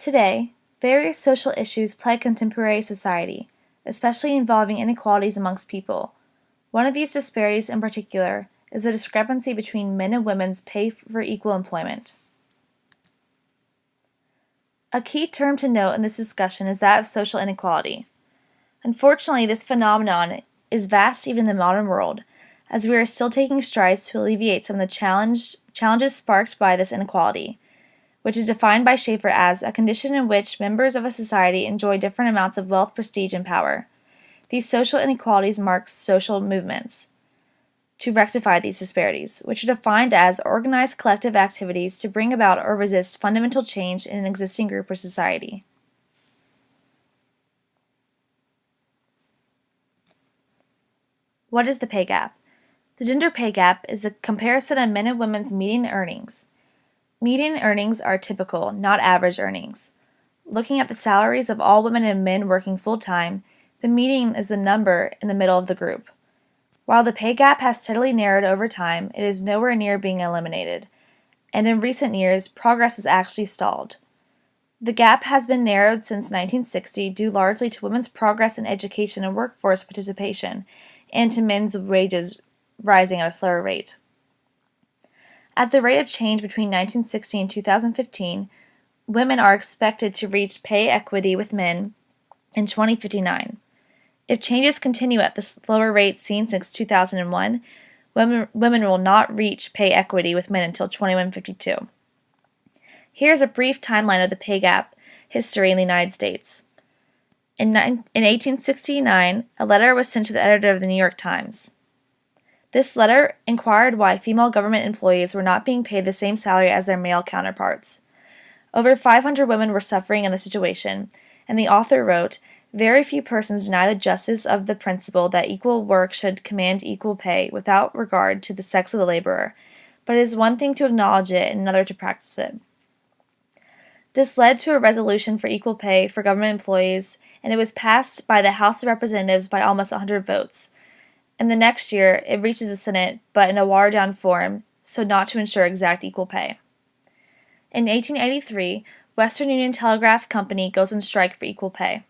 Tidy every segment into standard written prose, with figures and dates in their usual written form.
Today, various social issues plague contemporary society, especially involving inequalities amongst people. One of these disparities in particular is the discrepancy between men and women's pay for equal employment. A key term to note in this discussion is that of social inequality. Unfortunately, this phenomenon is vast even in the modern world, as we are still taking strides to alleviate some of the challenges sparked by this inequality, which is defined by Schaeffer as a condition in which members of a society enjoy different amounts of wealth, prestige, and power. These social inequalities mark social movements to rectify these disparities, which are defined as organized collective activities to bring about or resist fundamental change in an existing group or society. What is the pay gap? The gender pay gap is a comparison of men and women's median earnings. Median earnings are typical, not average earnings. Looking at the salaries of all women and men working full-time, the median is the number in the middle of the group. While the pay gap has steadily narrowed over time, it is nowhere near being eliminated, and in recent years, progress has actually stalled. The gap has been narrowed since 1960 due largely to women's progress in education and workforce participation, and to men's wages rising at a slower rate. At the rate of change between 1960 and 2015, women are expected to reach pay equity with men in 2059. If changes continue at the slower rate seen since 2001, women will not reach pay equity with men until 2152. Here's a brief timeline of the pay gap history in the United States. In 1869, a letter was sent to the editor of the New York Times. This letter inquired why female government employees were not being paid the same salary as their male counterparts. Over 500 women were suffering in the situation, and the author wrote, "Very few persons deny the justice of the principle that equal work should command equal pay without regard to the sex of the laborer, but it is one thing to acknowledge it and another to practice it." This led to a resolution for equal pay for government employees, and it was passed by the House of Representatives by almost 100 votes. And the next year, it reaches the Senate, but in a watered-down form, so not to ensure exact equal pay. In 1883, Western Union Telegraph Company goes on strike for equal pay.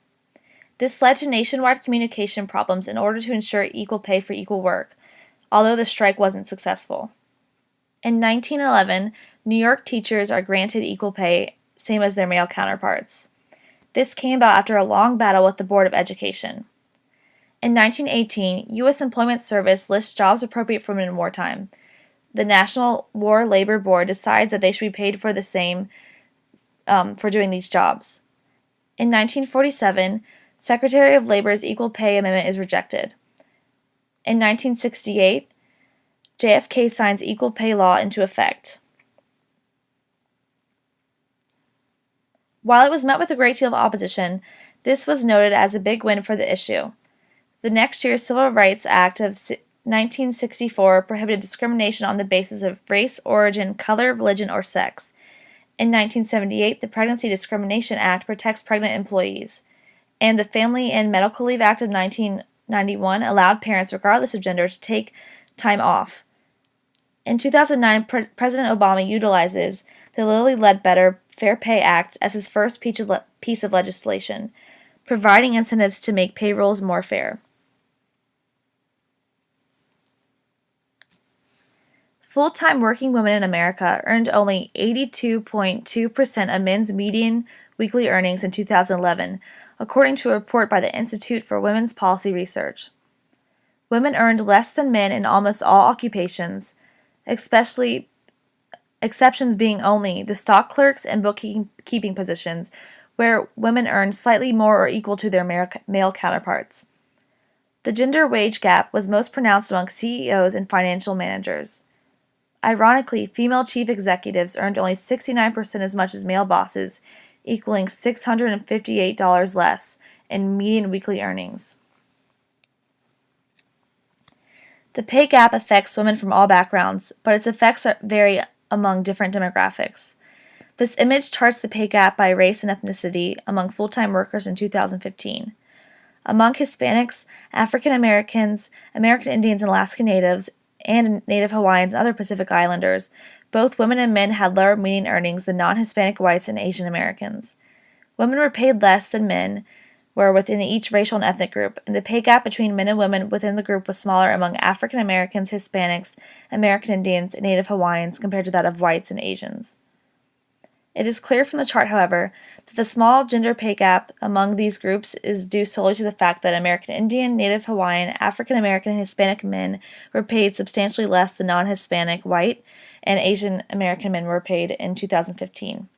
This led to nationwide communication problems in order to ensure equal pay for equal work, although the strike wasn't successful. In 1911, New York teachers are granted equal pay, same as their male counterparts. This came about after a long battle with the Board of Education. In 1918, U.S. Employment Service lists jobs appropriate for women in wartime. The National War Labor Board decides that they should be paid for the same for doing these jobs. In 1947, Secretary of Labor's Equal Pay Amendment is rejected. In 1968, JFK signs equal pay law into effect. While it was met with a great deal of opposition, this was noted as a big win for the issue. The next year's Civil Rights Act of 1964 prohibited discrimination on the basis of race, origin, color, religion, or sex. In 1978, the Pregnancy Discrimination Act protects pregnant employees, and the Family and Medical Leave Act of 1991 allowed parents, regardless of gender, to take time off. In 2009, President Obama utilizes the Lilly Ledbetter Fair Pay Act as his first piece of legislation, providing incentives to make payrolls more fair. Full-time working women in America earned only 82.2% of men's median weekly earnings in 2011, according to a report by the Institute for Women's Policy Research. Women earned less than men in almost all occupations, especially exceptions being only the stock clerks and bookkeeping positions, where women earned slightly more or equal to their male counterparts. The gender wage gap was most pronounced among CEOs and financial managers. Ironically, female chief executives earned only 69% as much as male bosses, equaling $658 less in median weekly earnings. The pay gap affects women from all backgrounds, but its effects vary among different demographics. This image charts the pay gap by race and ethnicity among full-time workers in 2015. Among Hispanics, African Americans, American Indians and Alaska Natives, and Native Hawaiians and other Pacific Islanders, both women and men had lower median earnings than non-Hispanic whites and Asian Americans. Women were paid less than men were within each racial and ethnic group, and the pay gap between men and women within the group was smaller among African Americans, Hispanics, American Indians, and Native Hawaiians compared to that of whites and Asians. It is clear from the chart, however, that the small gender pay gap among these groups is due solely to the fact that American Indian, Native Hawaiian, African American, and Hispanic men were paid substantially less than non-Hispanic, white, and Asian American men were paid in 2015.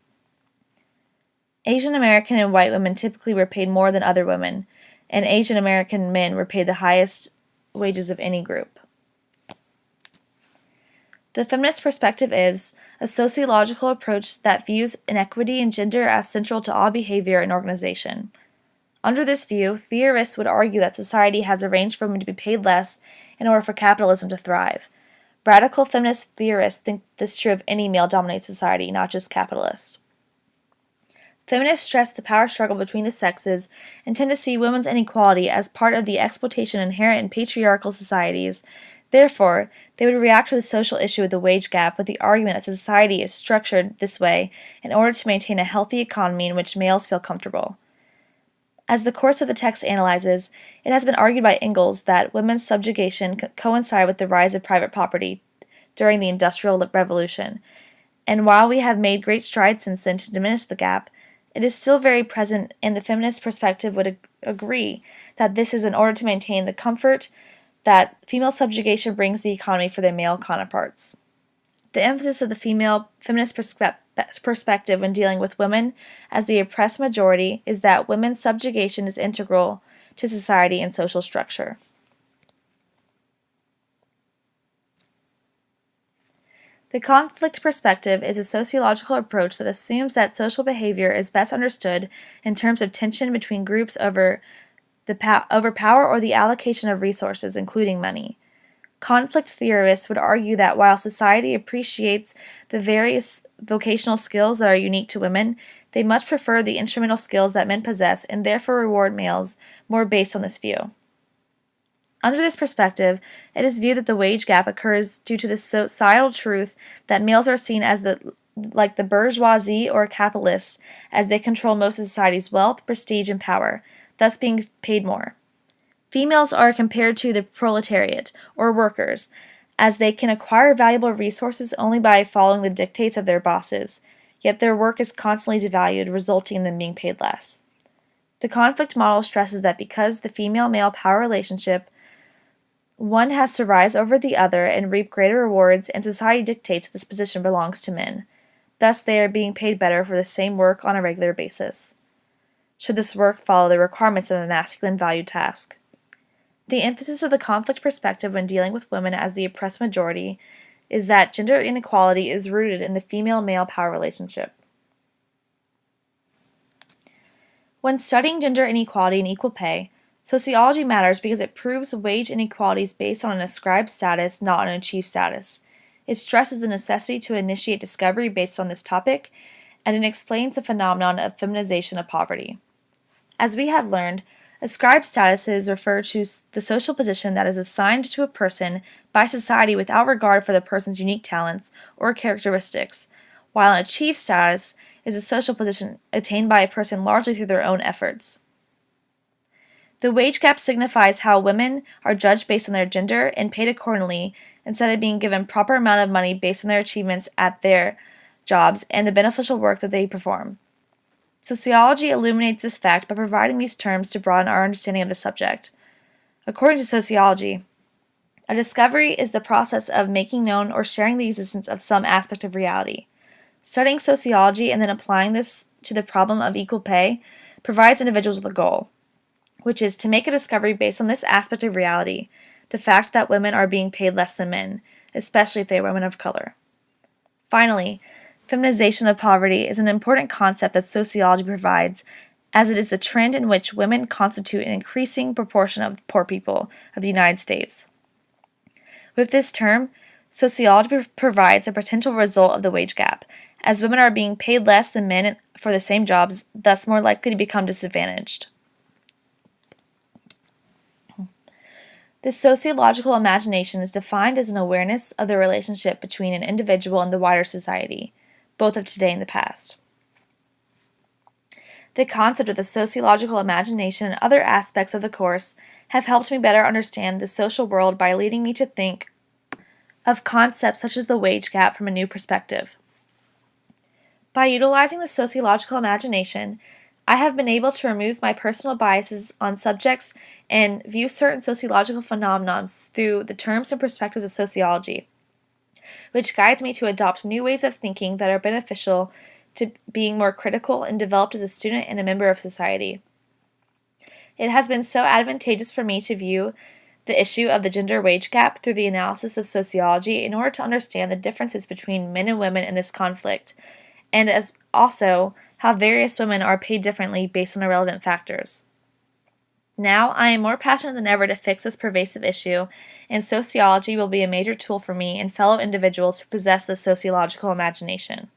Asian American and white women typically were paid more than other women, and Asian American men were paid the highest wages of any group. The feminist perspective is a sociological approach that views inequity in gender as central to all behavior and organization. Under this view, theorists would argue that society has arranged for women to be paid less in order for capitalism to thrive. Radical feminist theorists think this is true of any male-dominated society, not just capitalist. Feminists stress the power struggle between the sexes and tend to see women's inequality as part of the exploitation inherent in patriarchal societies. Therefore, they would react to the social issue of the wage gap with the argument that society is structured this way in order to maintain a healthy economy in which males feel comfortable. As the course of the text analyzes, it has been argued by Engels that women's subjugation coincided with the rise of private property during the Industrial Revolution, and while we have made great strides since then to diminish the gap, it is still very present, and the feminist perspective would agree that this is in order to maintain the comfort that female subjugation brings the economy for their male counterparts. The emphasis of the female feminist perspective when dealing with women as the oppressed majority is that women's subjugation is integral to society and social structure. The conflict perspective is a sociological approach that assumes that social behavior is best understood in terms of tension between groups over power or the allocation of resources, including money. Conflict theorists would argue that while society appreciates the various vocational skills that are unique to women, they much prefer the instrumental skills that men possess and therefore reward males more based on this view. Under this perspective, it is viewed that the wage gap occurs due to the societal truth that males are seen as like the bourgeoisie or capitalists, as they control most of society's wealth, prestige, and power, thus being paid more. Females are compared to the proletariat, or workers, as they can acquire valuable resources only by following the dictates of their bosses, yet their work is constantly devalued, resulting in them being paid less. The conflict model stresses that because the female-male power relationship, one has to rise over the other and reap greater rewards, and society dictates this position belongs to men. Thus, they are being paid better for the same work on a regular basis, should this work follow the requirements of a masculine valued task. The emphasis of the conflict perspective when dealing with women as the oppressed majority is that gender inequality is rooted in the female-male power relationship. When studying gender inequality and equal pay, sociology matters because it proves wage inequalities based on an ascribed status, not on an achieved status. It stresses the necessity to initiate discovery based on this topic, and it explains the phenomenon of feminization of poverty. As we have learned, ascribed statuses refer to the social position that is assigned to a person by society without regard for the person's unique talents or characteristics, while an achieved status is a social position attained by a person largely through their own efforts. The wage gap signifies how women are judged based on their gender and paid accordingly instead of being given proper amount of money based on their achievements at their jobs and the beneficial work that they perform. Sociology illuminates this fact by providing these terms to broaden our understanding of the subject. According to sociology, a discovery is the process of making known or sharing the existence of some aspect of reality. Studying sociology and then applying this to the problem of equal pay provides individuals with a goal, which is to make a discovery based on this aspect of reality, the fact that women are being paid less than men, especially if they are women of color. Finally, feminization of poverty is an important concept that sociology provides, as it is the trend in which women constitute an increasing proportion of the poor people of the United States. With this term, sociology provides a potential result of the wage gap, as women are being paid less than men for the same jobs, thus more likely to become disadvantaged. This sociological imagination is defined as an awareness of the relationship between an individual and the wider society, both of today and the past. The concept of the sociological imagination and other aspects of the course have helped me better understand the social world by leading me to think of concepts such as the wage gap from a new perspective. By utilizing the sociological imagination, I have been able to remove my personal biases on subjects and view certain sociological phenomena through the terms and perspectives of sociology, which guides me to adopt new ways of thinking that are beneficial to being more critical and developed as a student and a member of society. It has been so advantageous for me to view the issue of the gender wage gap through the analysis of sociology in order to understand the differences between men and women in this conflict, and as also how various women are paid differently based on the relevant factors. Now, I am more passionate than ever to fix this pervasive issue, and sociology will be a major tool for me and fellow individuals who possess the sociological imagination.